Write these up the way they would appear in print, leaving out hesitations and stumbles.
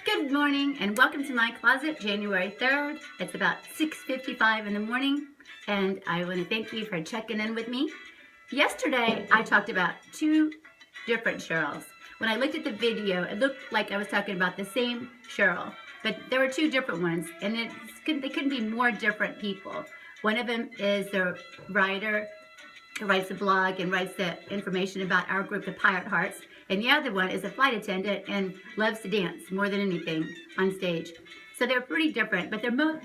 Good morning and welcome to my closet, January 3rd. It's about 6:55 in the morning and I want to thank you for checking in with me. Yesterday, I talked about two different Cheryls. When I looked at the video, it looked like I was talking about the same Cheryl, but there were two different ones and they couldn't be more different people. One of them is the writer who writes a blog and writes the information about our group, the Pirate Hearts. And the other one is a flight attendant and loves to dance more than anything on stage. So they're pretty different, but they're both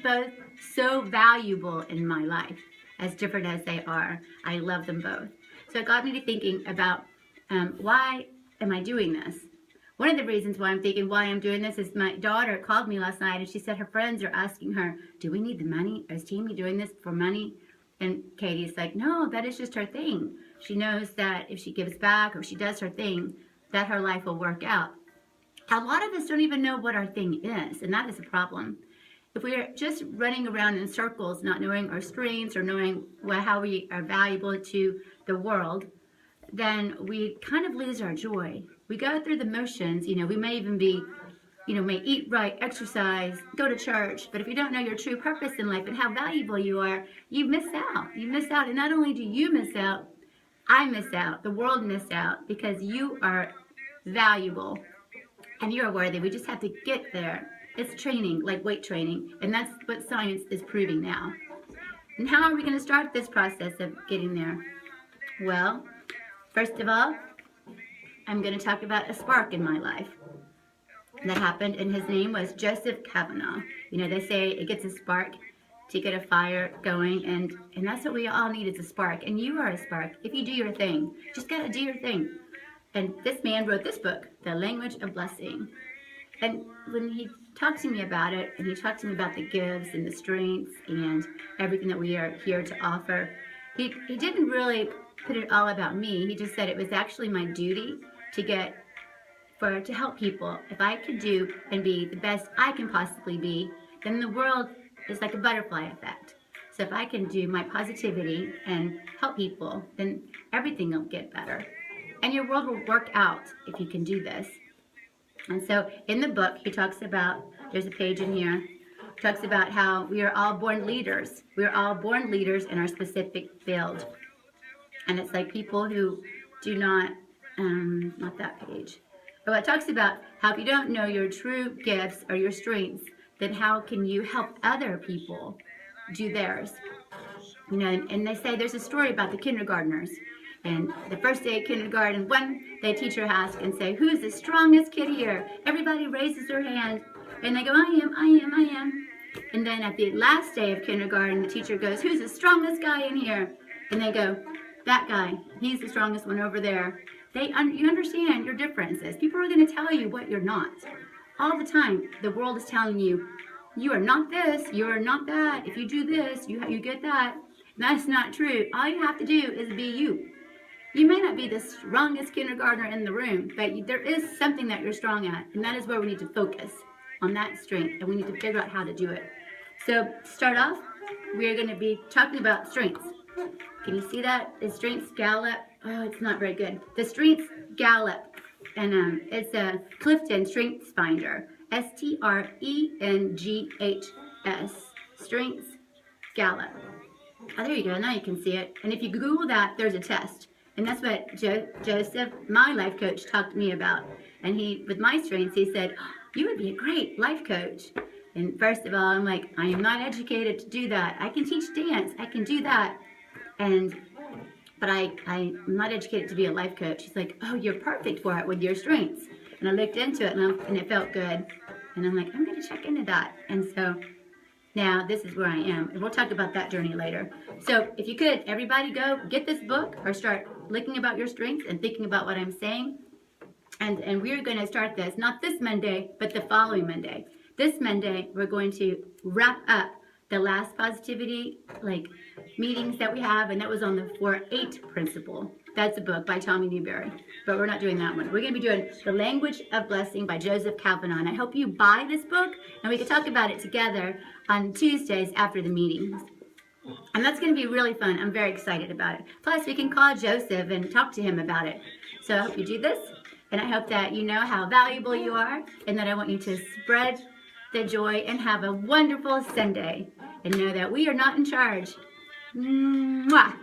so valuable in my life, as different as they are. I love them both. So it got me to thinking about why am I doing this? One of the reasons why I'm thinking why I'm doing this is my daughter called me last night and she said her friends are asking her, do we need the money? Is Tammy doing this for money? And Katie's like, no, that is just her thing. She knows that if she gives back or she does her thing, that her life will work out. A lot of us don't even know what our thing is, and that is a problem. If we're just running around in circles, not knowing our strengths or knowing how we are valuable to the world, then we kind of lose our joy. We go through the motions, we may even be, may eat right, exercise, go to church, but if you don't know your true purpose in life and how valuable you are, you miss out. You miss out, and not only do you miss out, I miss out, the world miss out, because you are valuable and you're worthy. We just have to get there. It's training, like weight training, and that's what science is proving now. And how are we going to start this process of getting there? Well, first of all, I'm going to talk about a spark in my life that happened, and his name was Joseph Cavanaugh. They say it gets a spark to get a fire going, and that's what we all need, is a spark. And you are a spark if you do your thing. Just got to do your thing. And this man wrote this book, The Language of Blessing. And when he talked to me about it, and he talked to me about the gifts and the strengths and everything that we are here to offer, he didn't really put it all about me. He just said it was actually my duty to help people. If I could do and be the best I can possibly be, then the world is like a butterfly effect. So if I can do my positivity and help people, then everything will get better. And your world will work out if you can do this. And so in the book, he talks about, there's a page in here, talks about how we are all born leaders. We are all born leaders in our specific field. And it's like people who do not that page. But it talks about how if you don't know your true gifts or your strengths, then how can you help other people do theirs? And they say there's a story about the kindergartners. And the first day of kindergarten, one day teacher asks and say, who's the strongest kid here? Everybody raises their hand. And they go, I am. And then at the last day of kindergarten, the teacher goes, who's the strongest guy in here? And they go, that guy. He's the strongest one over there. You understand your differences. People are going to tell you what you're not. All the time, the world is telling you, you are not this, you are not that. If you do this, you get that. And that's not true. All you have to do is be you. You may not be the strongest kindergartner in the room, but there is something that you're strong at, and that is where we need to focus on that strength, and we need to figure out how to do it. So to start off, we're going to be talking about strengths. Can you see that? The Strengths Gallup. Oh, it's not very good. The Strengths Gallup, and it's a Clifton Strength Finder. STRENGHS. Strengths Gallup. Oh, there you go. Now you can see it. And if you Google that, there's a test. And that's what Joseph, my life coach, talked to me about. And with my strengths, he said, you would be a great life coach. And first of all, I'm like, I am not educated to do that. I can teach dance. I can do that. But I'm not educated to be a life coach. He's like, oh, you're perfect for it with your strengths. And I looked into it, and it felt good. And I'm like, I'm going to check into that. And so now this is where I am. And we'll talk about that journey later. So if you could, everybody go get this book or start looking about your strengths and thinking about what I'm saying. And we're going to start this, not this Monday, but the following Monday. This Monday, we're going to wrap up the last positivity meetings that we have, and that was on the 4-8 principle. That's a book by Tommy Newberry, but we're not doing that one. We're going to be doing The Language of Blessing by Joseph Cavanaugh, and I hope you buy this book, and we can talk about it together on Tuesdays after the meetings. And that's going to be really fun. I'm very excited about it. Plus, we can call Joseph and talk to him about it. So I hope you do this. And I hope that you know how valuable you are and that I want you to spread the joy and have a wonderful Sunday and know that we are not in charge. Mwah!